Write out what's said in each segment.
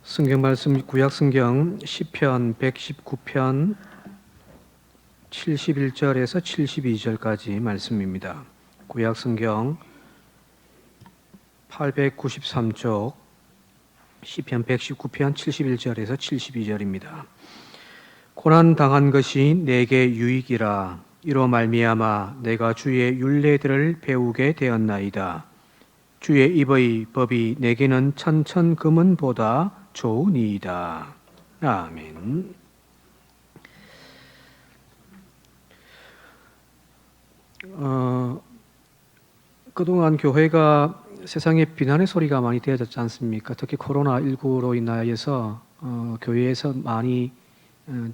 성경 말씀 구약 성경 시편 119편 71절에서 72절까지 말씀입니다. 구약 성경 893쪽 시편 119편 71절에서 72절입니다. 고난 당한 것이 내게 유익이라. 이로 말미암아 내가 주의 율례들을 배우게 되었나이다. 주의 입의 법이 내게는 천천금은보다 좋으니이다. 아멘. 그동안 교회가 세상에 비난의 소리가 많이 되어졌지 않습니까? 특히 코로나19로 인하여서 교회에서 많이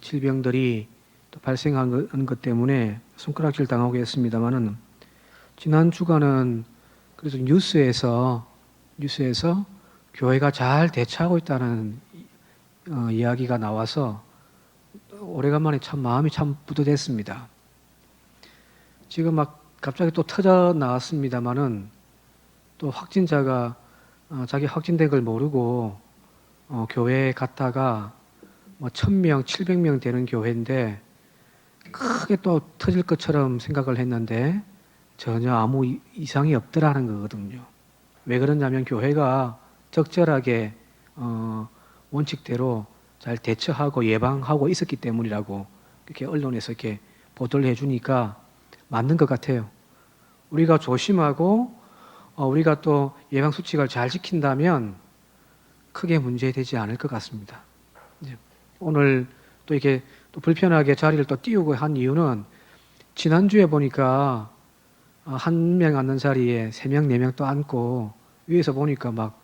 질병들이 또 발생한 것 때문에 손가락질 당하고 했습니다만은 지난 주간은 그래서 뉴스에서 교회가 잘 대처하고 있다는 이야기가 나와서 오래간만에 참 마음이 참 뿌듯했습니다. 지금 막 갑자기 또 터져 나왔습니다만은 또 확진자가 자기 확진된 걸 모르고 교회에 갔다가 뭐 1000명, 700명 되는 교회인데 크게 또 터질 것처럼 생각을 했는데 전혀 아무 이상이 없더라는 거거든요. 왜 그러냐면 교회가 적절하게 원칙대로 잘 대처하고 예방하고 있었기 때문이라고 이렇게 언론에서 이렇게 보도를 해주니까 맞는 것 같아요. 우리가 조심하고 우리가 또 예방 수칙을 잘 지킨다면 크게 문제되지 않을 것 같습니다. 오늘 또 이렇게 또 불편하게 자리를 또 띄우고 한 이유는 지난주에 보니까 한 명 앉는 자리에 3명, 4명 또 앉고 위에서 보니까 막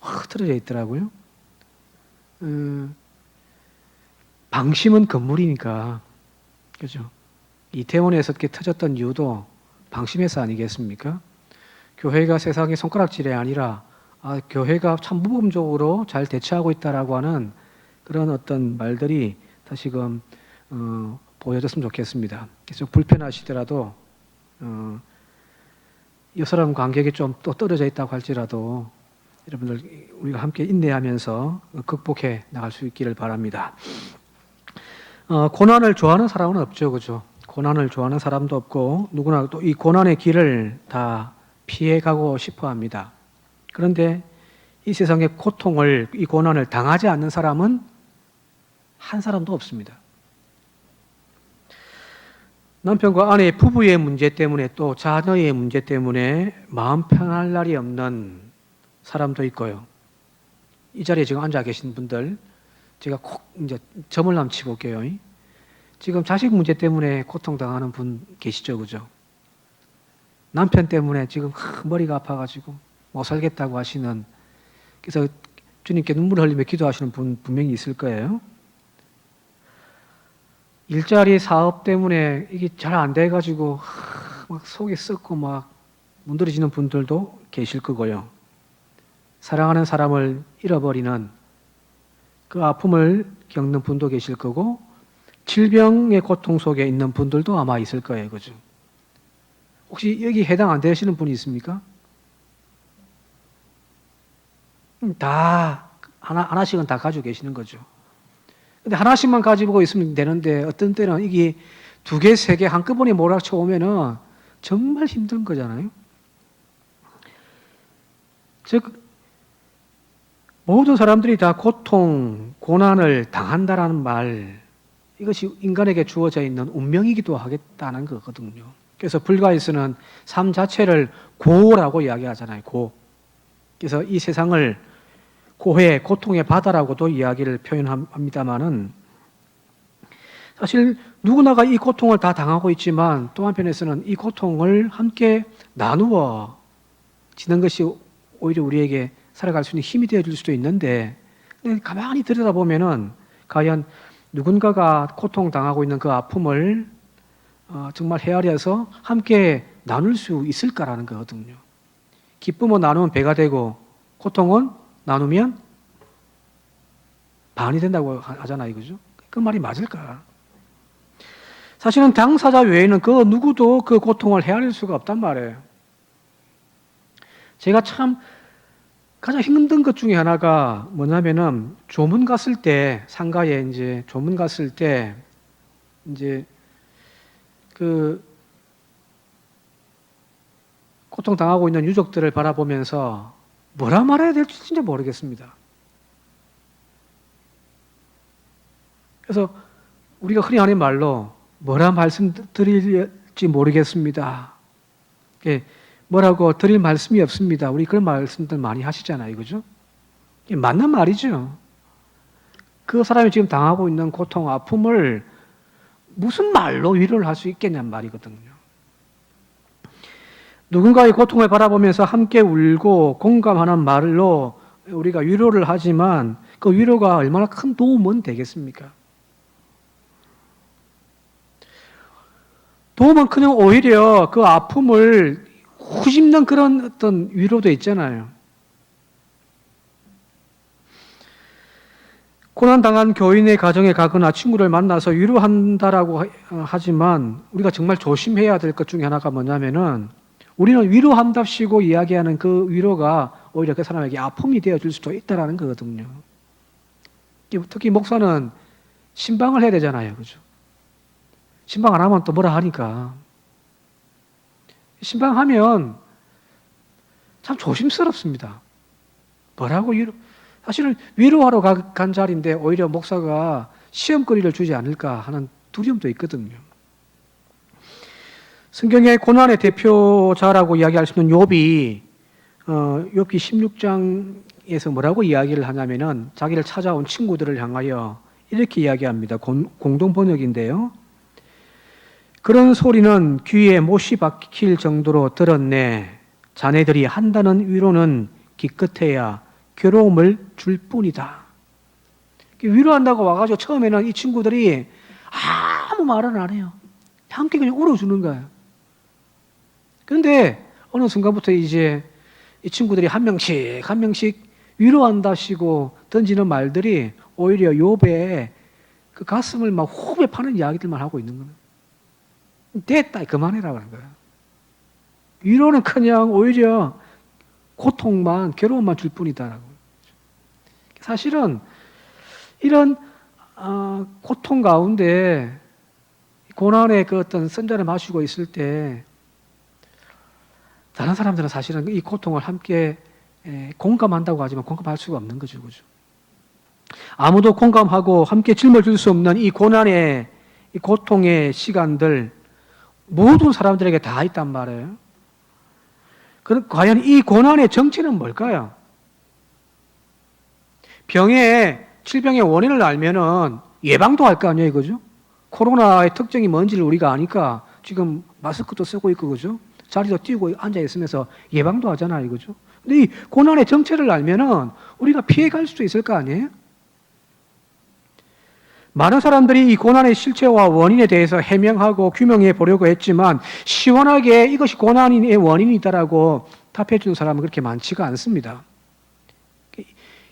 흐트러져 있더라고요. 방심은 건물이니까, 그죠? 이태원에서 이렇게 터졌던 이유도 방심해서 아니겠습니까? 교회가 세상의 손가락질이 아니라 교회가 참 모범적으로 잘 대처하고 있다라고 하는 그런 어떤 말들이 다시금 보여줬으면 좋겠습니다. 그래서 불편하시더라도 이 사람 관객이 좀 또 떨어져 있다고 할지라도 여러분들 우리가 함께 인내하면서 극복해 나갈 수 있기를 바랍니다. 고난을 좋아하는 사람은 없죠, 그죠? 고난을 좋아하는 사람도 없고 누구나 또 이 고난의 길을 다 피해가고 싶어합니다. 그런데 이 세상의 고통을, 이 고난을 당하지 않는 사람은 한 사람도 없습니다. 남편과 아내의 부부의 문제 때문에 또 자녀의 문제 때문에 마음 편할 날이 없는 사람도 있고요. 이 자리에 지금 앉아 계신 분들 제가 콕 이제 점을 한번 치볼게요. 지금 자식 문제 때문에 고통당하는 분 계시죠, 그죠? 남편 때문에 지금 머리가 아파가지고 못 살겠다고 하시는, 그래서 주님께 눈물 흘리며 기도하시는 분 분명히 있을 거예요. 일자리 사업 때문에 이게 잘 안 돼가지고 막 속이 썩고 막 문드러지는 분들도 계실 거고요. 사랑하는 사람을 잃어버리는 그 아픔을 겪는 분도 계실 거고, 질병의 고통 속에 있는 분들도 아마 있을 거예요, 그죠? 혹시 여기 해당 안 되시는 분이 있습니까? 다 하나씩은 다 가지고 계시는 거죠. 근데 하나씩만 가지고 있으면 되는데 어떤 때는 이게 2개, 3개 한꺼번에 몰아쳐 오면은 정말 힘든 거잖아요. 즉 모든 사람들이 다 고통, 고난을 당한다라는 말, 이것이 인간에게 주어져 있는 운명이기도 하겠다는 거거든요. 그래서 불가에서는 삶 자체를 고라고 이야기하잖아요. 고. 그래서 이 세상을 고해, 고통의 바다라고도 이야기를 표현합니다만은 사실 누구나가 이 고통을 다 당하고 있지만 또 한편에서는 이 고통을 함께 나누어 지는 것이 오히려 우리에게 살아갈 수 있는 힘이 되어줄 수도 있는데, 가만히 들여다보면은 과연 누군가가 고통당하고 있는 그 아픔을 정말 헤아려서 함께 나눌 수 있을까라는 거거든요. 기쁨은 나누면 배가 되고 고통은 나누면 반이 된다고 하잖아요, 그죠? 그 말이 맞을까? 사실은 당사자 외에는 그 누구도 그 고통을 헤아릴 수가 없단 말이에요. 제가 참 가장 힘든 것 중에 하나가 뭐냐면은 조문 갔을 때 상가에 이제 조문 갔을 때 이제 그 고통당하고 있는 유족들을 바라보면서 뭐라 말해야 될지 진짜 모르겠습니다. 그래서 우리가 흔히 하는 말로 뭐라 말씀드릴지 모르겠습니다. 뭐라고 드릴 말씀이 없습니다. 우리 그런 말씀들 많이 하시잖아요. 그죠? 맞는 말이죠. 그 사람이 지금 당하고 있는 고통, 아픔을 무슨 말로 위로를 할 수 있겠냐는 말이거든요. 누군가의 고통을 바라보면서 함께 울고 공감하는 말로 우리가 위로를 하지만 그 위로가 얼마나 큰 도움은 되겠습니까? 도움은 그냥 오히려 그 아픔을 후집는 그런 어떤 위로도 있잖아요. 고난당한 교인의 가정에 가거나 친구를 만나서 위로한다라고 하지만 우리가 정말 조심해야 될 것 중에 하나가 뭐냐면은 우리는 위로한답시고 이야기하는 그 위로가 오히려 그 사람에게 아픔이 되어줄 수도 있다는 거거든요. 특히 목사는 신방을 해야 되잖아요. 그죠? 신방 안 하면 또 뭐라 하니까. 신방하면 참 조심스럽습니다. 뭐라고 사실은 위로하러 간 자리인데 오히려 목사가 시험거리를 주지 않을까 하는 두려움도 있거든요. 성경의 고난의 대표자라고 이야기할 수 있는 욥이 욥기 16장에서 뭐라고 이야기를 하냐면은 자기를 찾아온 친구들을 향하여 이렇게 이야기합니다. 공동 번역인데요. 그런 소리는 귀에 못이 박힐 정도로 들었네. 자네들이 한다는 위로는 기껏해야 괴로움을 줄 뿐이다. 위로한다고 와가지고 처음에는 이 친구들이 아무 말은 안 해요. 함께 그냥 울어주는 거예요. 그런데 어느 순간부터 이제 이 친구들이 한 명씩 위로한다시고 던지는 말들이 오히려 욥의 그 가슴을 막 후배 파는 이야기들만 하고 있는 거예요. 됐다, 그만해라 그런 거예요. 위로는 그냥 오히려 고통만, 괴로움만 줄 뿐이다라고. 사실은 이런 고통 가운데 고난의 그 어떤 선자를 마시고 있을 때 다른 사람들은 사실은 이 고통을 함께 공감한다고 하지만 공감할 수가 없는 거죠. 그죠? 아무도 공감하고 함께 짊어질 수 없는 이 고난의, 이 고통의 시간들 모든 사람들에게 다 있단 말이에요. 그럼 과연 이 고난의 정체는 뭘까요? 질병의 원인을 알면은 예방도 할 거 아니에요, 그죠? 코로나의 특징이 뭔지를 우리가 아니까 지금 마스크도 쓰고 있고, 그죠? 자리도 띄우고 앉아 있으면서 예방도 하잖아요, 그죠? 근데 이 고난의 정체를 알면은 우리가 피해갈 수도 있을 거 아니에요? 많은 사람들이 이 고난의 실체와 원인에 대해서 해명하고 규명해 보려고 했지만 시원하게 이것이 고난의 원인이다라고 답해 주는 사람은 그렇게 많지가 않습니다.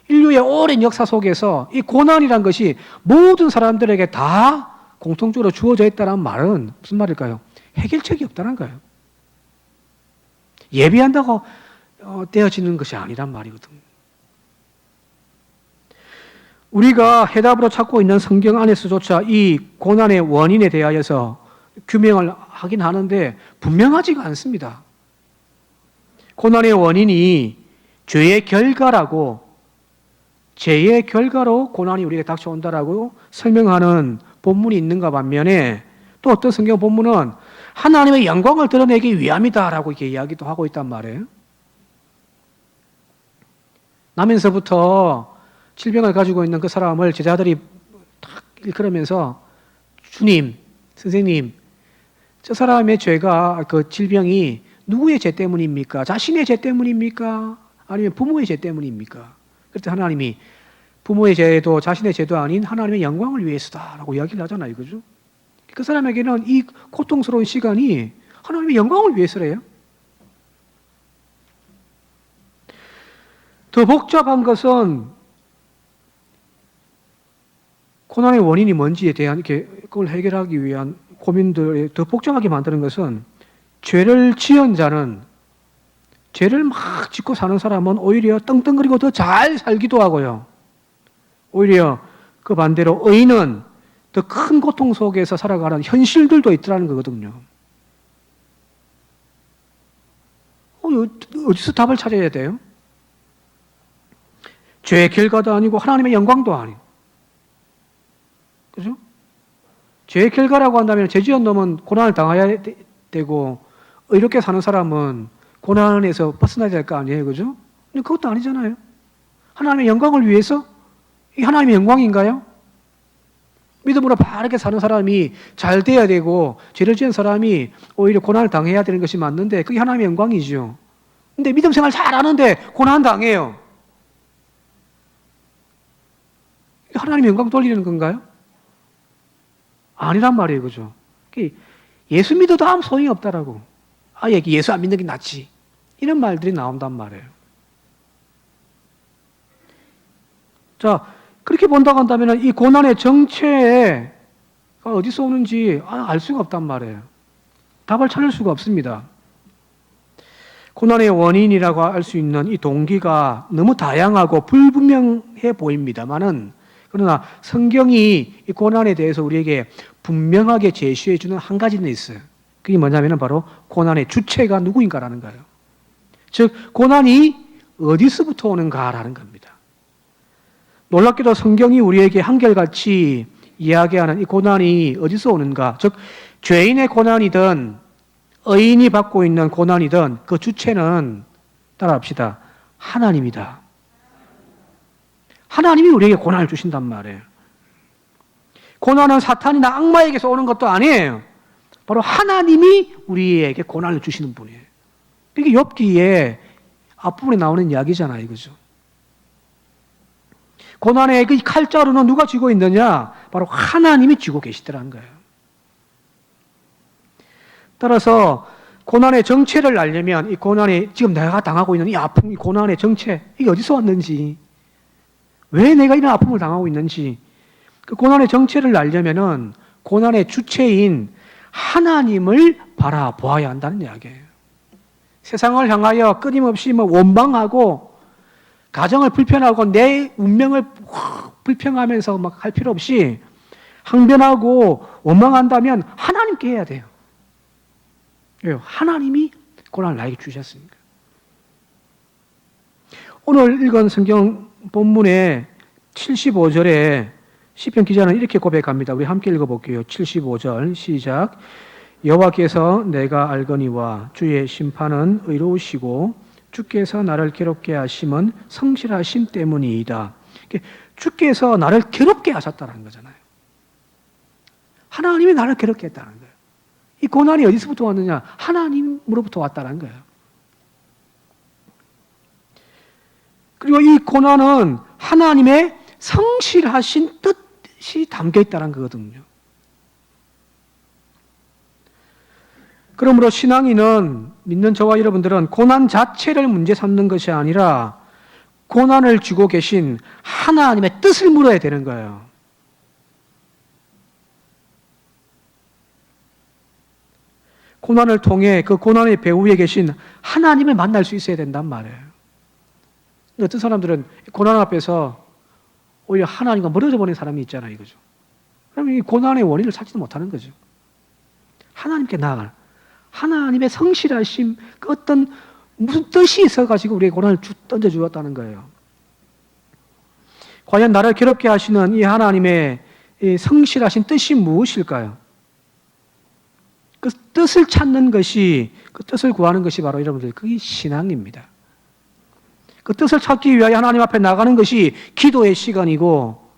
인류의 오랜 역사 속에서 이 고난이란 것이 모든 사람들에게 다 공통적으로 주어져 있다는 말은 무슨 말일까요? 해결책이 없다는 거예요. 예비한다고 되어지는 것이 아니란 말이거든요. 우리가 해답으로 찾고 있는 성경 안에서조차 이 고난의 원인에 대하여서 규명을 하긴 하는데 분명하지가 않습니다. 고난의 원인이 죄의 결과라고, 죄의 결과로 고난이 우리에게 닥쳐온다라고 설명하는 본문이 있는가 반면에 또 어떤 성경 본문은 하나님의 영광을 드러내기 위함이다라고 이렇게 이야기도 하고 있단 말이에요. 나면서부터 질병을 가지고 있는 그 사람을 제자들이 딱 일컬으면서 주님, 선생님, 저 사람의 죄가, 그 질병이 누구의 죄 때문입니까? 자신의 죄 때문입니까? 아니면 부모의 죄 때문입니까? 그때 하나님이 부모의 죄도 자신의 죄도 아닌 하나님의 영광을 위해서다라고 이야기를 하잖아요. 그죠? 그 사람에게는 이 고통스러운 시간이 하나님의 영광을 위해서래요. 더 복잡한 것은 고난의 원인이 뭔지에 대한 그걸 해결하기 위한 고민들을 더 복잡하게 만드는 것은 죄를 지은 자는 죄를 막 짓고 사는 사람은 오히려 떵떵거리고 더 잘 살기도 하고요. 오히려 그 반대로 의인은 더 큰 고통 속에서 살아가는 현실들도 있더라는 거거든요. 어디서 답을 찾아야 돼요? 죄의 결과도 아니고 하나님의 영광도 아니고. 그죠? 죄의 결과라고 한다면 죄 지은 놈은 고난을 당해야 되고 의롭게 사는 사람은 고난에서 벗어나야 될 거 아니에요. 그죠? 근데 그것도 아니잖아요. 하나님의 영광을 위해서? 이 하나님의 영광인가요? 믿음으로 바르게 사는 사람이 잘 돼야 되고 죄를 지은 사람이 오히려 고난을 당해야 되는 것이 맞는데 그게 하나님의 영광이죠. 근데 믿음 생활 잘하는데 고난 당해요. 하나님의 영광 돌리는 건가요? 아니란 말이에요. 그죠? 예수 믿어도 아무 소용이 없다라고. 아예 예수 안 믿는 게 낫지. 이런 말들이 나온단 말이에요. 자, 그렇게 본다고 한다면 이 고난의 정체가 어디서 오는지 알 수가 없단 말이에요. 답을 찾을 수가 없습니다. 고난의 원인이라고 할 수 있는 이 동기가 너무 다양하고 불분명해 보입니다만은 그러나 성경이 이 고난에 대해서 우리에게 분명하게 제시해 주는 한 가지는 있어요. 그게 뭐냐면 바로 고난의 주체가 누구인가라는 거예요. 즉 고난이 어디서부터 오는가라는 겁니다. 놀랍게도 성경이 우리에게 한결같이 이야기하는 이 고난이 어디서 오는가, 즉 죄인의 고난이든 의인이 받고 있는 고난이든 그 주체는 따라합시다. 하나님이다. 하나님이 우리에게 고난을 주신단 말이에요. 고난은 사탄이나 악마에게서 오는 것도 아니에요. 바로 하나님이 우리에게 고난을 주시는 분이에요. 이게 욥기에 앞부분에 나오는 이야기잖아요. 그죠? 고난의 그 칼자루는 누가 쥐고 있느냐? 바로 하나님이 쥐고 계시더라는 거예요. 따라서 고난의 정체를 알려면 이 고난이 지금 내가 당하고 있는 이 아픔, 이 고난의 정체, 이게 어디서 왔는지, 왜 내가 이런 아픔을 당하고 있는지, 그 고난의 정체를 알려면은 고난의 주체인 하나님을 바라보아야 한다는 이야기예요. 세상을 향하여 끊임없이 원망하고 가정을 불편하고 내 운명을 불평하면서 막 할 필요 없이 항변하고 원망한다면 하나님께 해야 돼요. 왜요? 하나님이 고난을 나에게 주셨으니까. 오늘 읽은 성경 본문의 75절에 시편 기자는 이렇게 고백합니다. 우리 함께 읽어볼게요. 75절 시작. 여호와께서 내가 알거니와 주의 심판은 의로우시고 주께서 나를 괴롭게 하심은 성실하심 때문이다. 주께서 나를 괴롭게 하셨다는 거잖아요. 하나님이 나를 괴롭게 했다는 거예요. 이 고난이 어디서부터 왔느냐? 하나님으로부터 왔다는 거예요. 그리고 이 고난은 하나님의 성실하신 뜻이 담겨 있다는 거거든요. 그러므로 신앙인은, 믿는 저와 여러분들은 고난 자체를 문제 삼는 것이 아니라 고난을 주고 계신 하나님의 뜻을 물어야 되는 거예요. 고난을 통해 그 고난의 배후에 계신 하나님을 만날 수 있어야 된단 말이에요. 어떤 사람들은 고난 앞에서 오히려 하나님과 멀어져 버린 사람이 있잖아요. 이거죠. 그러면 이 고난의 원인을 찾지도 못하는 거죠. 하나님께 나아가는, 하나님의 성실하심, 그 어떤 무슨 뜻이 있어가지고 우리에게 고난을 던져주었다는 거예요. 과연 나를 괴롭게 하시는 이 하나님의 이 성실하신 뜻이 무엇일까요? 그 뜻을 찾는 것이, 그 뜻을 구하는 것이 바로 여러분들, 그게 신앙입니다. 그 뜻을 찾기 위하여 하나님 앞에 나가는 것이 기도의 시간이고,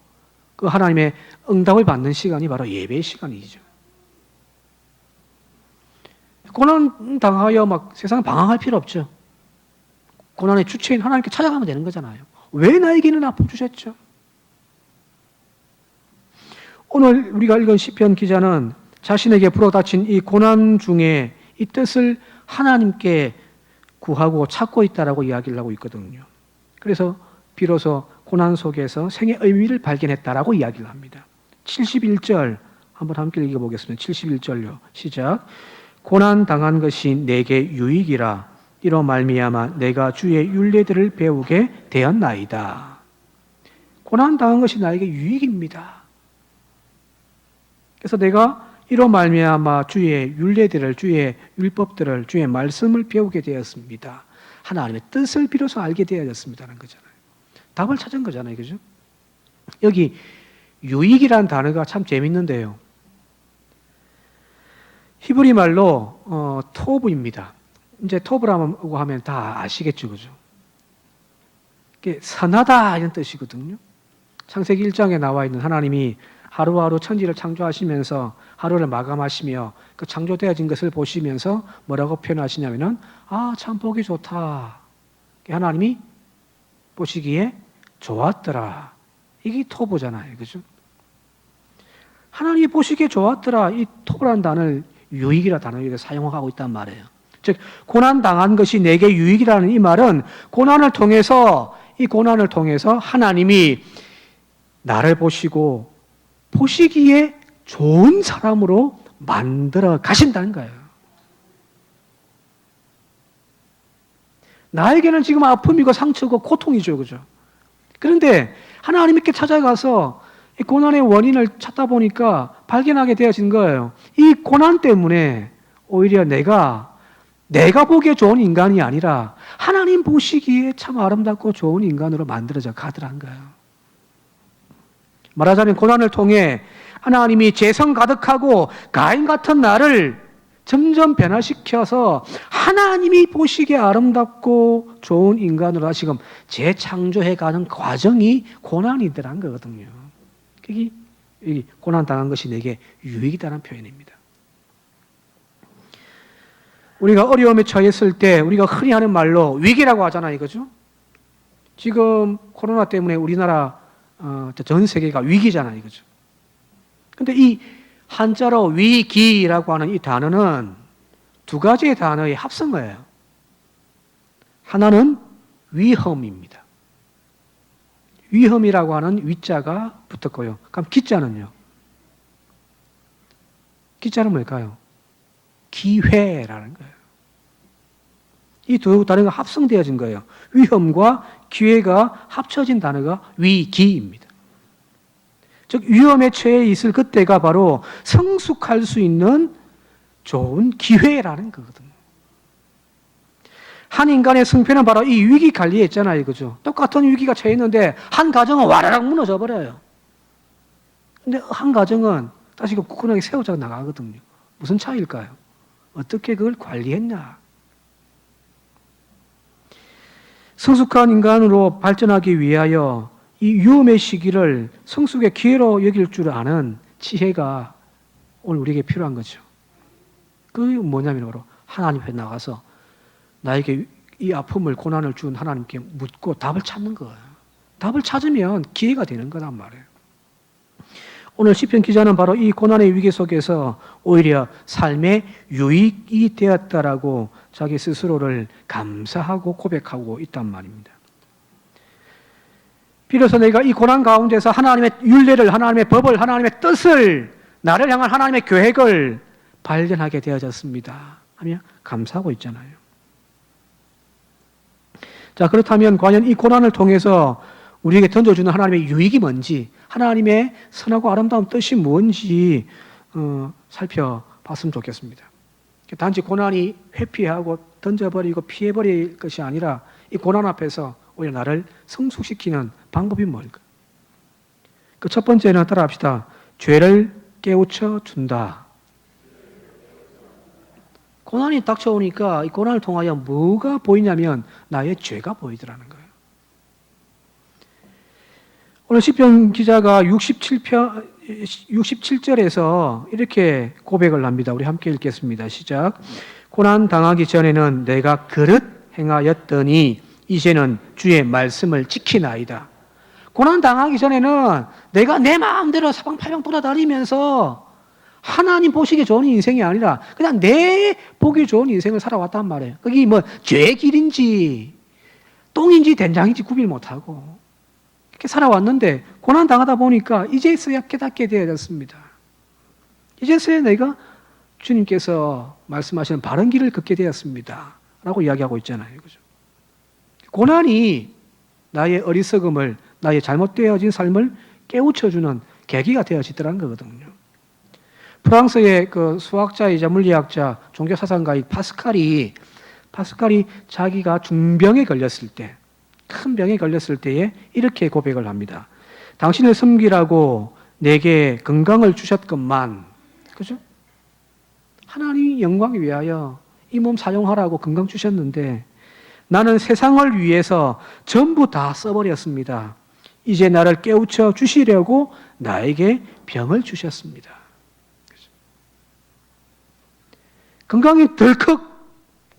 그 하나님의 응답을 받는 시간이 바로 예배의 시간이죠. 고난 당하여 막 세상 방황할 필요 없죠. 고난의 주체인 하나님께 찾아가면 되는 거잖아요. 왜 나에게는 아픔 주셨죠? 오늘 우리가 읽은 시편 기자는 자신에게 불어닥친 이 고난 중에 이 뜻을 하나님께 구하고 찾고 있다라고 이야기를 하고 있거든요. 그래서 비로소 고난 속에서 생의 의미를 발견했다라고 이야기를 합니다. 71절 한번 함께 읽어보겠습니다. 71절요. 시작. 고난 당한 것이 내게 유익이라 이로 말미암아 내가 주의 율례들을 배우게 되었나이다. 고난당한 것이 나에게 유익입니다. 그래서 내가 이로 말미암아 주의 율례들을, 주의 율법들을, 주의 말씀을 배우게 되었습니다. 하나님의 뜻을 비로소 알게 되어졌습니다는 거잖아요. 답을 찾은 거잖아요. 그죠? 여기 유익이라는 단어가 참 재밌는데요. 히브리 말로 토브입니다. 이제 토브라고 하면 다 아시겠죠. 그죠? 이게 선하다 이런 뜻이거든요. 창세기 1장에 나와 있는 하나님이 하루하루 천지를 창조하시면서 하루를 마감하시며 그 창조되어진 것을 보시면서 뭐라고 표현하시냐면은 참 보기 좋다. 하나님이 보시기에 좋았더라. 이게 토브잖아요. 그죠? 하나님이 보시기에 좋았더라. 이 토브라는 단어를 유익이라 단어를 사용하고 있단 말이에요. 즉 고난당한 것이 내게 유익이라는 이 말은 고난을 통해서 하나님이 나를 보시기에 좋은 사람으로 만들어 가신다는 거예요. 나에게는 지금 아픔이고 상처고 고통이죠. 그죠? 그런데 하나님께 찾아가서 이 고난의 원인을 찾다 보니까 발견하게 되어진 거예요. 이 고난 때문에 오히려 내가 보기에 좋은 인간이 아니라 하나님 보시기에 참 아름답고 좋은 인간으로 만들어져 가더란 거예요. 말하자면 고난을 통해 하나님이 재성 가득하고 가인 같은 나를 점점 변화시켜서 하나님이 보시기에 아름답고 좋은 인간으로 다시금 재창조해가는 과정이 고난이더란 거거든요. 그게 고난당한 것이 내게 유익이다라는 표현입니다. 우리가 어려움에 처했을 때 우리가 흔히 하는 말로 위기라고 하잖아요. 그죠? 지금 코로나 때문에 우리나라 전 세계가 위기잖아요. 그죠? 근데 이 한자로 위기라고 하는 이 단어는 두 가지의 단어의 합성어예요. 하나는 위험입니다. 위험이라고 하는 위자가 붙었고요. 그럼 기자는요? 기자는 뭘까요? 기회라는 거예요. 이 두 단어가 합성되어진 거예요. 위험과 기회가 합쳐진 단어가 위기입니다. 즉 위험에 처해 있을 그때가 바로 성숙할 수 있는 좋은 기회라는 거거든요. 한 인간의 승패는 바로 이 위기 관리에 있잖아요. 그죠? 똑같은 위기가 처해 있는데 한 가정은 와라락 무너져 버려요. 근데 한 가정은 다시 굳건하게 세워져 나가거든요. 무슨 차이일까요? 어떻게 그걸 관리했냐? 성숙한 인간으로 발전하기 위하여 이 위험의 시기를 성숙의 기회로 여길 줄 아는 지혜가 오늘 우리에게 필요한 거죠. 그게 뭐냐면 바로 하나님 앞에 나가서 나에게 이 아픔을 고난을 준 하나님께 묻고 답을 찾는 거예요. 답을 찾으면 기회가 되는 거란 말이에요. 오늘 시편 기자는 바로 이 고난의 위기 속에서 오히려 삶의 유익이 되었다라고 자기 스스로를 감사하고 고백하고 있단 말입니다. 비로소 내가 이 고난 가운데서 하나님의 율례를, 하나님의 법을, 하나님의 뜻을, 나를 향한 하나님의 계획을 발견하게 되어졌습니다 하며 감사하고 있잖아요. 자, 그렇다면 과연 이 고난을 통해서 우리에게 던져주는 하나님의 유익이 뭔지, 하나님의 선하고 아름다운 뜻이 뭔지 살펴봤으면 좋겠습니다. 단지 고난이 회피하고 던져버리고 피해버릴 것이 아니라 이 고난 앞에서 오히려 나를 성숙시키는 방법이 뭘까? 그 첫 번째는 따라합시다. 죄를 깨우쳐 준다. 고난이 닥쳐오니까 이 고난을 통하여 뭐가 보이냐면 나의 죄가 보이더라는 거예요. 오늘 시편 기자가 67절에서 이렇게 고백을 합니다. 우리 함께 읽겠습니다. 시작. 고난 당하기 전에는 내가 그릇 행하였더니 이제는 주의 말씀을 지키나이다. 고난 당하기 전에는 내가 내 마음대로 사방팔방 돌아다니면서 하나님 보시기에 좋은 인생이 아니라 그냥 내 보기 좋은 인생을 살아왔단 말이에요. 그게 뭐 죄의 길인지 똥인지 된장인지 구별 못하고 이렇게 살아왔는데 고난 당하다 보니까 이제서야 깨닫게 되어졌습니다. 이제서야 내가 주님께서 말씀하시는 바른 길을 걷게 되었습니다 라고 이야기하고 있잖아요. 그죠? 고난이 나의 어리석음을, 나의 잘못되어진 삶을 깨우쳐주는 계기가 되어지더라는 거거든요. 프랑스의 그 수학자이자 물리학자, 종교사상가인 파스칼이 자기가 중병에 걸렸을 때, 큰 병에 걸렸을 때에 이렇게 고백을 합니다. 당신을 섬기라고 내게 건강을 주셨건만, 그죠? 하나님이 영광을 위하여 이 몸 사용하라고 건강 주셨는데 나는 세상을 위해서 전부 다 써버렸습니다. 이제 나를 깨우쳐 주시려고 나에게 병을 주셨습니다. 건강이 덜컥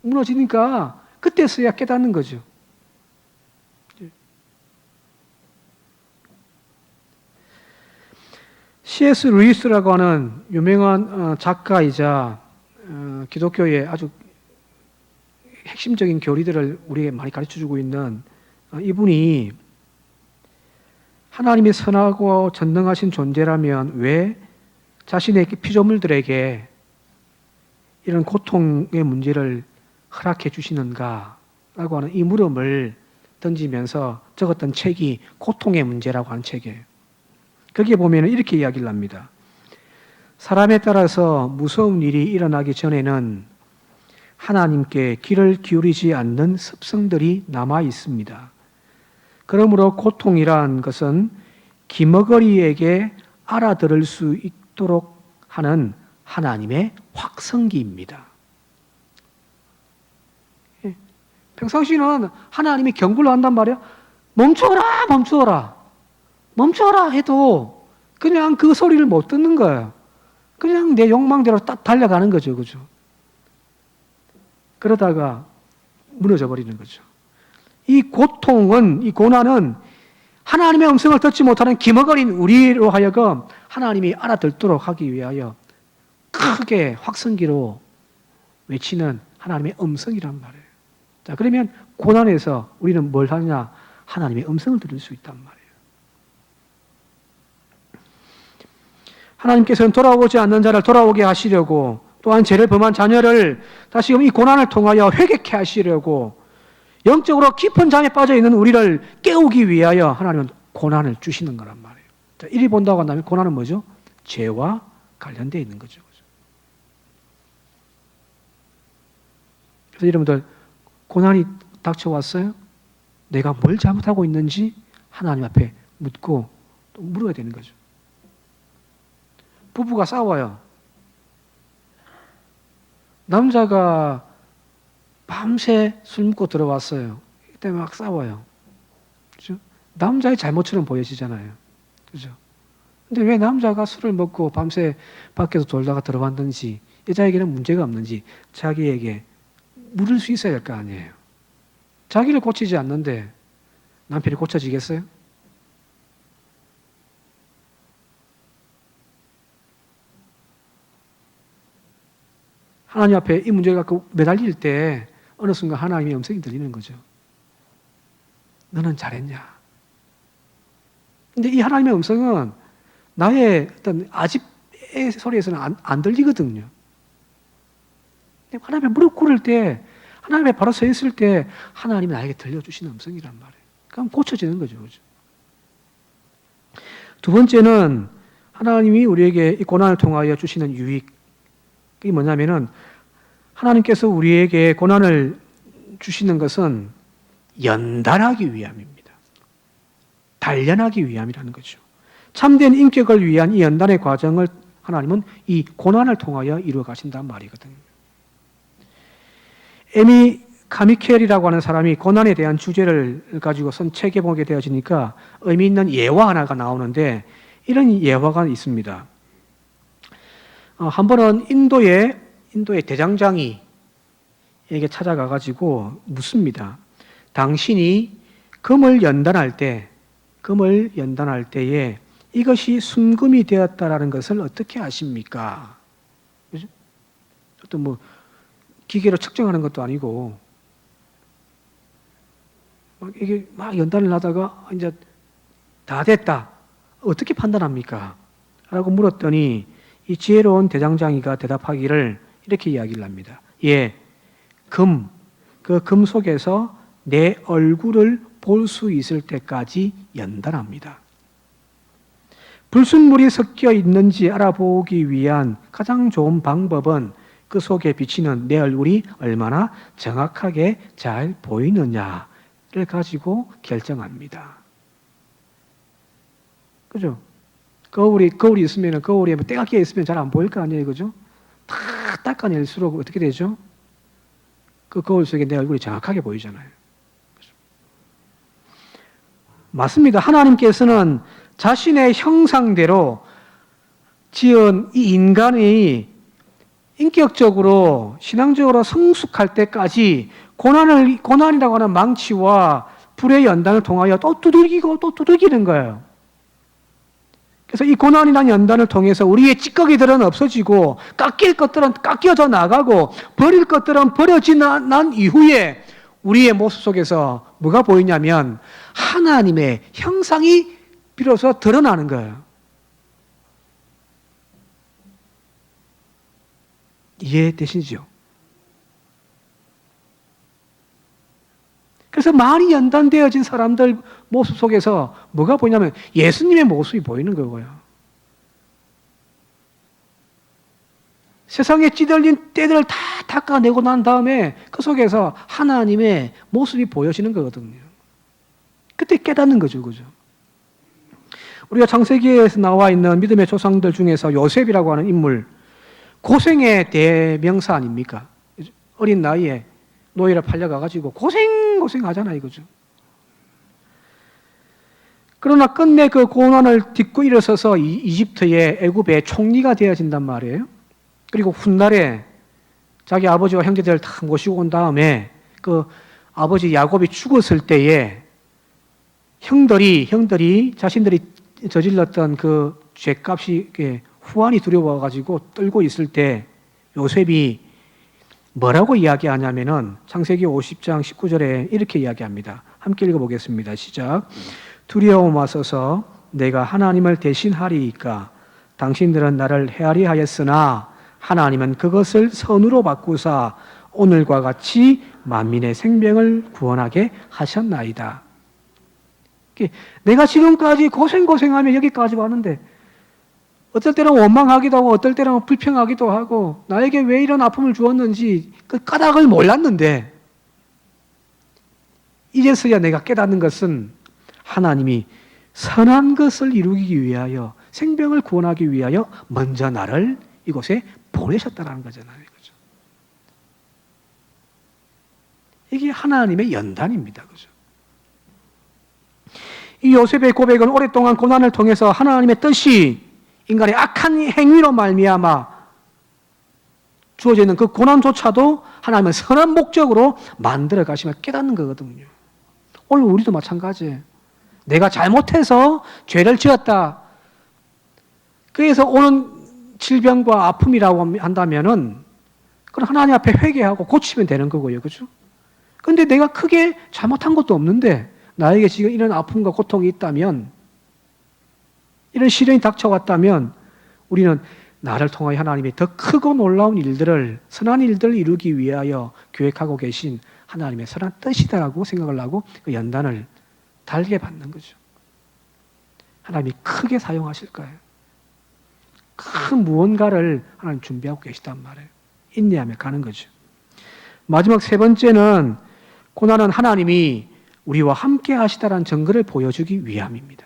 무너지니까 그때서야 깨닫는 거죠. C.S. 루이스라고 하는 유명한 작가이자 기독교의 아주 핵심적인 교리들을 우리에게 많이 가르쳐주고 있는 이분이 하나님이 선하고 전능하신 존재라면 왜 자신의 피조물들에게 이런 고통의 문제를 허락해 주시는가라고 하는 이 물음을 던지면서 적었던 책이 고통의 문제라고 하는 책이에요. 거기에 보면 이렇게 이야기를 합니다. 사람에 따라서 무서운 일이 일어나기 전에는 하나님께 귀를 기울이지 않는 습성들이 남아 있습니다. 그러므로 고통이란 것은 기머거리에게 알아들을 수 있도록 하는 하나님의 확성기입니다. 평상시는 하나님이 경고를 한단 말이야. 멈춰라, 멈춰라. 멈춰라 해도 그냥 그 소리를 못 듣는 거예요. 그냥 내 욕망대로 딱 달려가는 거죠. 그죠? 그러다가 무너져 버리는 거죠. 이 고통은, 이 고난은 하나님의 음성을 듣지 못하는 기머거린 우리로 하여금 하나님이 알아듣도록 하기 위하여 크게 확성기로 외치는 하나님의 음성이란 말이에요. 자, 그러면 고난에서 우리는 뭘 하느냐? 하나님의 음성을 들을 수 있단 말이에요. 하나님께서는 돌아오지 않는 자를 돌아오게 하시려고, 또한 죄를 범한 자녀를 다시금 이 고난을 통하여 회개케 하시려고, 영적으로 깊은 잠에 빠져 있는 우리를 깨우기 위하여 하나님은 고난을 주시는 거란 말이에요. 자, 이리 본다고 한다면 고난은 뭐죠? 죄와 관련되어 있는 거죠. 그래서 여러분들, 고난이 닥쳐왔어요? 내가 뭘 잘못하고 있는지 하나님 앞에 묻고 또 물어야 되는 거죠. 부부가 싸워요. 남자가 밤새 술 먹고 들어왔어요. 이때 막 싸워요. 그죠? 남자의 잘못처럼 보여지잖아요. 그죠? 근데 왜 남자가 술을 먹고 밤새 밖에서 돌다가 들어왔는지, 여자에게는 문제가 없는지 자기에게 물을 수 있어야 될 거 아니에요. 자기를 고치지 않는데 남편이 고쳐지겠어요? 하나님 앞에 이 문제가 갖고 매달릴 때 어느 순간 하나님의 음성이 들리는 거죠. 너는 잘했냐? 근데 이 하나님의 음성은 나의 어떤 아집의 소리에서는 안 들리거든요. 하나님 앞에 무릎 꿇을 때, 하나님 앞에 바로 서 있을 때 하나님이 나에게 들려주시는 음성이란 말이에요. 그럼 고쳐지는 거죠. 그죠? 두 번째는 하나님이 우리에게 이 고난을 통하여 주시는 유익. 이게 뭐냐면은 하나님께서 우리에게 고난을 주시는 것은 연단하기 위함입니다. 단련하기 위함이라는 거죠. 참된 인격을 위한 이 연단의 과정을 하나님은 이 고난을 통하여 이루어 가신단 말이거든요. 에미 카미켈이라고 하는 사람이 고난에 대한 주제를 가지고 쓴 책에 보게 되어지니까 의미 있는 예화 하나가 나오는데 이런 예화가 있습니다. 한 번은 인도의 대장장이에게 찾아가 가지고 묻습니다. 당신이 금을 연단할 때에 이것이 순금이 되었다라는 것을 어떻게 아십니까? 그죠? 어떤 뭐 기계로 측정하는 것도 아니고 이게 막 연단을 하다가 이제 다 됐다. 어떻게 판단합니까? 라고 물었더니 이 지혜로운 대장장이가 대답하기를 이렇게 이야기를 합니다. 예, 그 금 속에서 내 얼굴을 볼 수 있을 때까지 연단합니다. 불순물이 섞여 있는지 알아보기 위한 가장 좋은 방법은 그 속에 비치는 내 얼굴이 얼마나 정확하게 잘 보이느냐를 가지고 결정합니다. 그죠? 거울이 있으면, 거울에 때가 끼어 있으면 잘 안 보일 거 아니에요, 그죠? 다 닦아낼수록 어떻게 되죠? 그 거울 속에 내 얼굴이 정확하게 보이잖아요. 그죠? 맞습니다. 하나님께서는 자신의 형상대로 지은 이 인간이 인격적으로, 신앙적으로 성숙할 때까지 고난이라고 하는 망치와 불의 연단을 통하여 또 두들기고 또 두들기는 거예요. 그래서 이 고난이라는 연단을 통해서 우리의 찌꺼기들은 없어지고 깎일 것들은 깎여져 나가고 버릴 것들은 버려진 이후에 우리의 모습 속에서 뭐가 보이냐면 하나님의 형상이 비로소 드러나는 거예요. 이해되시죠? 그래서 많이 연단되어진 사람들 모습 속에서 뭐가 보이냐면 예수님의 모습이 보이는 거고요. 세상에 찌들린 때들을 다 닦아내고 난 다음에 그 속에서 하나님의 모습이 보여지는 거거든요. 그때 깨닫는 거죠. 그죠? 우리가 창세기에서 나와 있는 믿음의 조상들 중에서 요셉이라고 하는 인물, 고생의 대명사 아닙니까? 어린 나이에 노예로 팔려가가지고 고생하잖아요, 이거죠. 그러나 끝내 그 고난을 딛고 일어서서 이집트의 애굽의 총리가 되어진단 말이에요. 그리고 훗날에 자기 아버지와 형제들을 다 모시고 온 다음에 그 아버지 야곱이 죽었을 때에 형들이 자신들이 저질렀던 그 죄값이 후환이 두려워가지고 떨고 있을 때 요셉이 뭐라고 이야기하냐면은 창세기 50장 19절에 이렇게 이야기합니다. 함께 읽어보겠습니다. 시작. 두려움 마소서 내가 하나님을 대신하리이까 당신들은 나를 헤아리 하였으나 하나님은 그것을 선으로 바꾸사 오늘과 같이 만민의 생명을 구원하게 하셨나이다. 내가 지금까지 고생하며 여기까지 왔는데 어떨 때는 원망하기도 하고 어떨 때는 불평하기도 하고 나에게 왜 이런 아픔을 주었는지 그 까닭을 몰랐는데 이제서야 내가 깨닫는 것은 하나님이 선한 것을 이루기 위하여 생명을 구원하기 위하여 먼저 나를 이곳에 보내셨다는 거잖아요. 그죠? 이게 하나님의 연단입니다. 그죠? 이 요셉의 고백은 오랫동안 고난을 통해서 하나님의 뜻이 인간의 악한 행위로 말미암아 주어져 있는 그 고난조차도 하나님은 선한 목적으로 만들어 가시며 깨닫는 거거든요. 오늘 우리도 마찬가지예요. 내가 잘못해서 죄를 지었다. 그래서 오는 질병과 아픔이라고 한다면은 그건 하나님 앞에 회개하고 고치면 되는 거고요. 그죠? 근데 내가 크게 잘못한 것도 없는데 나에게 지금 이런 아픔과 고통이 있다면 이런 시련이 닥쳐왔다면 우리는 나를 통하여 하나님이 더 크고 놀라운 일들을 선한 일들을 이루기 위하여 계획하고 계신 하나님의 선한 뜻이다라고 생각을 하고 그 연단을 달게 받는 거죠. 하나님이 크게 사용하실 거예요. 큰 무언가를 하나님 준비하고 계시단 말이에요. 인내하며 가는 거죠. 마지막 세 번째는 고난은 하나님이 우리와 함께 하시다라는 증거를 보여주기 위함입니다.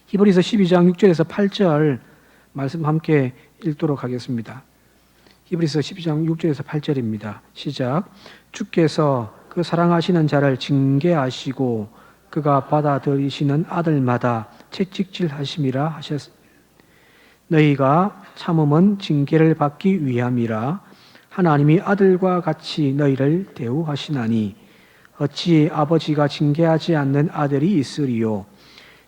히브리서 12장 6절에서 8절 말씀 함께 읽도록 하겠습니다. 히브리서 12장 6절에서 8절입니다. 시작. 주께서 그 사랑하시는 자를 징계하시고 그가 받아들이시는 아들마다 채찍질하심이라 하셨. 너희가 참음은 징계를 받기 위함이라. 하나님이 아들과 같이 너희를 대우하시나니 어찌 아버지가 징계하지 않는 아들이 있으리요.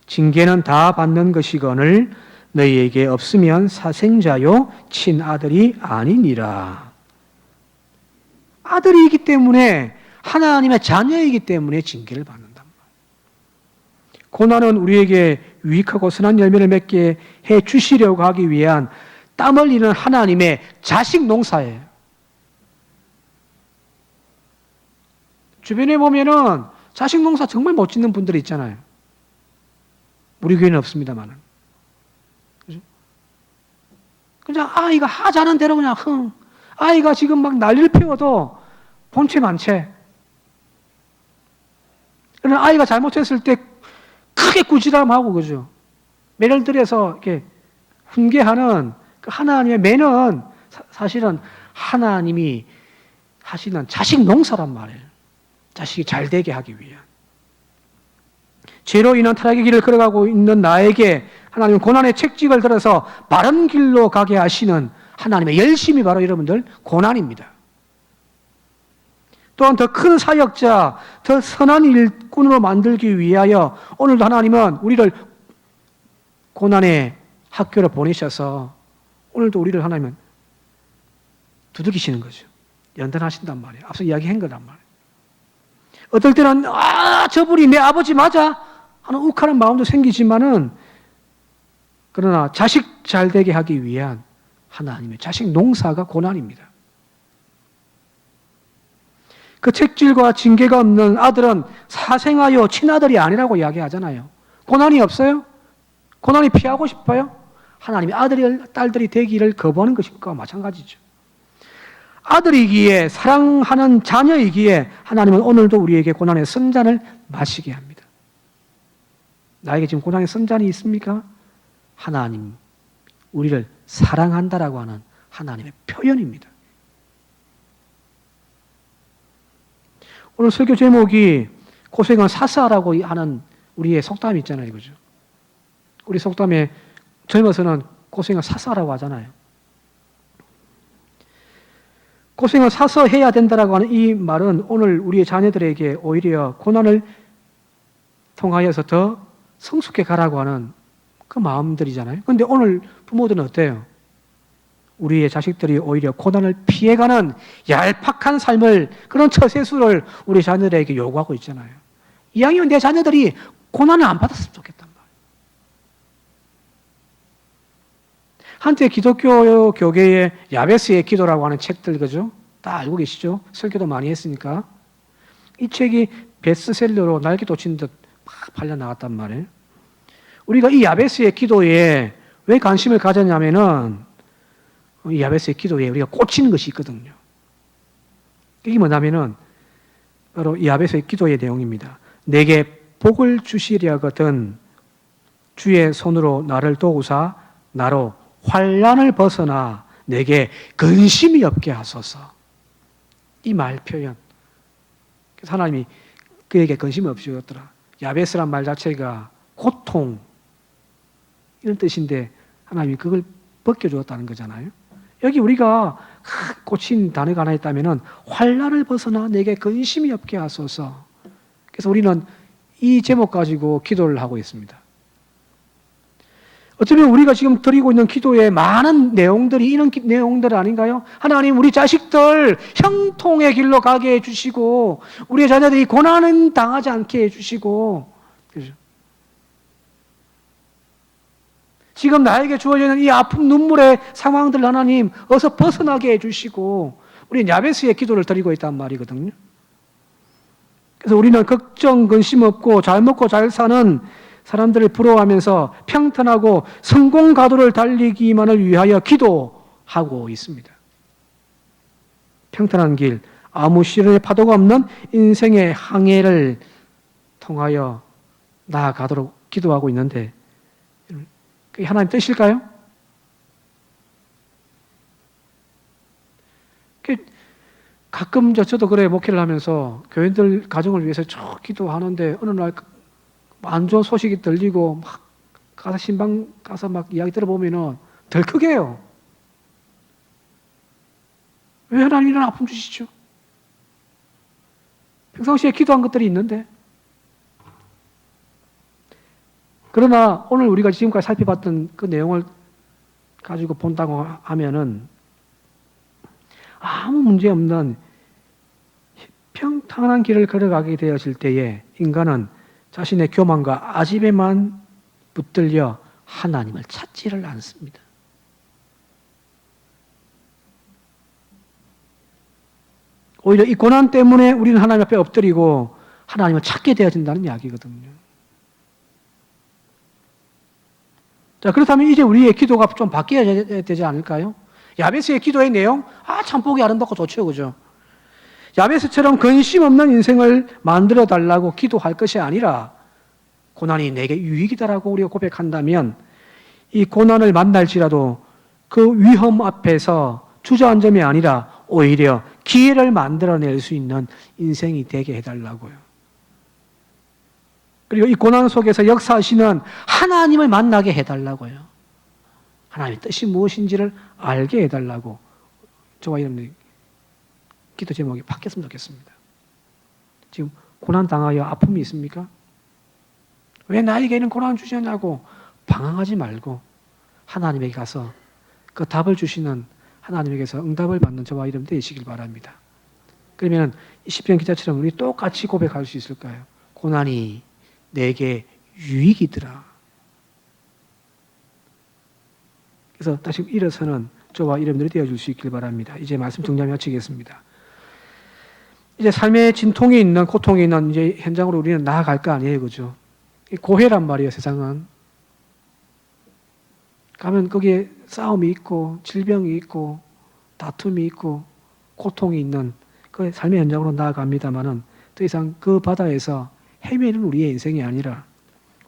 징계는 다 받는 것이거늘 너희에게 없으면 사생자요 친아들이 아니니라. 아들이기 때문에 하나님의 자녀이기 때문에 징계를 받는단 말이에요. 고난은 우리에게 유익하고 선한 열매를 맺게 해 주시려고 하기 위한 땀 흘리는 하나님의 자식 농사예요. 주변에 보면은 자식 농사 정말 못 짓는 분들이 있잖아요. 우리 교회는 없습니다만은. 그죠? 그냥 아이가 하자는 대로 그냥 아이가 지금 막 난리를 피워도 본체 만체. 그러나 아이가 잘못했을 때 크게 꾸지람하고, 그죠? 매를 들여서 이렇게 훈계하는 그 하나님의 매는 사실은 하나님이 하시는 자식 농사란 말이에요. 자식이 잘 되게 하기 위한. 죄로 인한 타락의 길을 걸어가고 있는 나에게 하나님은 고난의 책찍을 들어서 바른 길로 가게 하시는 하나님의 열심이 바로 여러분들 고난입니다. 또한 더 큰 사역자, 더 선한 일꾼으로 만들기 위하여 오늘도 하나님은 우리를 고난의 학교로 보내셔서 오늘도 우리를 하나님은 두들기시는 거죠. 연단하신단 말이에요. 앞서 이야기한 거란 말이에요. 어떨 때는 저분이 내 아버지 맞아 하는 욱하는 마음도 생기지만은 그러나 자식 잘 되게 하기 위한 하나님의 자식 농사가 고난입니다. 그 책질과 징계가 없는 아들은 사생하여 친아들이 아니라고 이야기하잖아요. 고난이 없어요? 고난이 피하고 싶어요? 하나님의 아들이 딸들이 되기를 거부하는 것과 마찬가지죠. 아들이기에 사랑하는 자녀이기에 하나님은 오늘도 우리에게 고난의 선잔을 마시게 합니다. 나에게 지금 고난의 선잔이 있습니까? 하나님, 우리를 사랑한다라고 하는 하나님의 표현입니다. 오늘 설교 제목이 고생은 사사라고 하는 우리의 속담이 있잖아요. 그죠? 우리 속담에 젊어서는 고생은 사사라고 하잖아요. 고생을 사서 해야 된다라고 하는 이 말은 오늘 우리의 자녀들에게 오히려 고난을 통하여서 더 성숙해 가라고 하는 그 마음들이잖아요. 그런데 오늘 부모들은 어때요? 우리의 자식들이 오히려 고난을 피해가는 얄팍한 삶을, 그런 처세술을 우리 자녀들에게 요구하고 있잖아요. 이왕이면 내 자녀들이 고난을 안 받았으면 좋겠단 말이에요. 한때 기독교 교계의 야베스의 기도라고 하는 책들, 그죠? 다 알고 계시죠? 설교도 많이 했으니까. 이 책이 베스트셀러로 날개 돋친 듯 막 팔려 나갔단 말이에요. 우리가 이 야베스의 기도에 왜 관심을 가졌냐면은 이 야베스의 기도에 우리가 꽂히는 것이 있거든요. 이게 뭐냐면은 바로 이 야베스의 기도의 내용입니다. 내게 복을 주시려거든 주의 손으로 나를 도우사 나로 환난을 벗어나 내게 근심이 없게 하소서. 이 말 표현. 그래서 하나님이 그에게 근심이 없으셨더라. 야베스란 말 자체가 고통 이런 뜻인데 하나님이 그걸 벗겨주었다는 거잖아요. 여기 우리가 꽂힌 단어가 하나 있다면은 환난을 벗어나 내게 근심이 없게 하소서. 그래서 우리는 이 제목 가지고 기도를 하고 있습니다. 어쩌면 우리가 지금 드리고 있는 기도의 많은 내용들이 이런 내용들 아닌가요? 하나님, 우리 자식들 형통의 길로 가게 해주시고 우리 자녀들이 고난은 당하지 않게 해주시고, 그죠? 지금 나에게 주어져 있는 이 아픔 눈물의 상황들 하나님 어서 벗어나게 해주시고, 우리 야베스의 기도를 드리고 있단 말이거든요. 그래서 우리는 걱정, 근심 없고 잘 먹고 잘 사는 사람들을 부러워하면서 평탄하고 성공 가도를 달리기만을 위하여 기도하고 있습니다. 평탄한 길, 아무 시련의 파도가 없는 인생의 항해를 통하여 나아가도록 기도하고 있는데 그게 하나님 뜻일까요? 가끔 저도 그래 목회를 하면서 교인들 가정을 위해서 쭉 기도하는데 어느 날 안 좋은 소식이 들리고 막 가서 신방 가서 막 이야기 들어보면은 덜컥해요. 왜 하나님 이런 아픔 주시죠? 평상시에 기도한 것들이 있는데. 그러나 오늘 우리가 지금까지 살펴봤던 그 내용을 가지고 본다고 하면은 아무 문제 없는 평탄한 길을 걸어가게 되었을 때에 인간은 자신의 교만과 아집에만 붙들려 하나님을 찾지를 않습니다. 오히려 이 고난 때문에 우리는 하나님 앞에 엎드리고 하나님을 찾게 되어진다는 이야기거든요. 자, 그렇다면 이제 우리의 기도가 좀 바뀌어야 되지 않을까요? 야베스의 기도의 내용, 참 보기 아름답고 좋죠, 그죠? 야베스처럼 근심 없는 인생을 만들어 달라고 기도할 것이 아니라 고난이 내게 유익이다라고 우리가 고백한다면 이 고난을 만날지라도 그 위험 앞에서 주저앉음이 아니라 오히려 기회를 만들어낼 수 있는 인생이 되게 해달라고요. 그리고 이 고난 속에서 역사하시는 하나님을 만나게 해달라고요. 하나님의 뜻이 무엇인지를 알게 해달라고 저와 여러분의 기도 제목이 바뀌었으면 좋겠습니다. 지금 고난 당하여 아픔이 있습니까? 왜 나에게는 고난 주셨냐고 방황하지 말고 하나님에게 가서 그 답을 주시는 하나님에게서 응답을 받는 저와 여러분 되시길 바랍니다. 그러면 시편 기자처럼 우리 똑같이 고백할 수 있을까요? 고난이 내게 유익이더라. 그래서 다시 일어서는 저와 여러분들이 되어줄 수 있길 바랍니다. 이제 말씀 정리하며 마치겠습니다. 이제 삶의 진통이 있는, 고통이 있는 이제 현장으로 우리는 나아갈 거 아니에요, 그죠? 고해란 말이에요, 세상은. 가면 거기에 싸움이 있고, 질병이 있고, 다툼이 있고, 고통이 있는 그 삶의 현장으로 나아갑니다만은 더 이상 그 바다에서 헤매는 우리의 인생이 아니라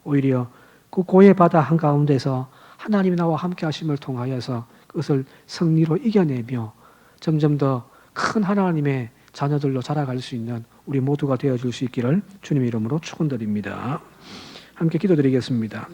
오히려 그 고해 바다 한가운데서 하나님이 나와 함께 하심을 통하여서 그것을 승리로 이겨내며 점점 더 큰 하나님의 자녀들로 자라갈 수 있는 우리 모두가 되어줄 수 있기를 주님의 이름으로 축원드립니다. 함께 기도드리겠습니다.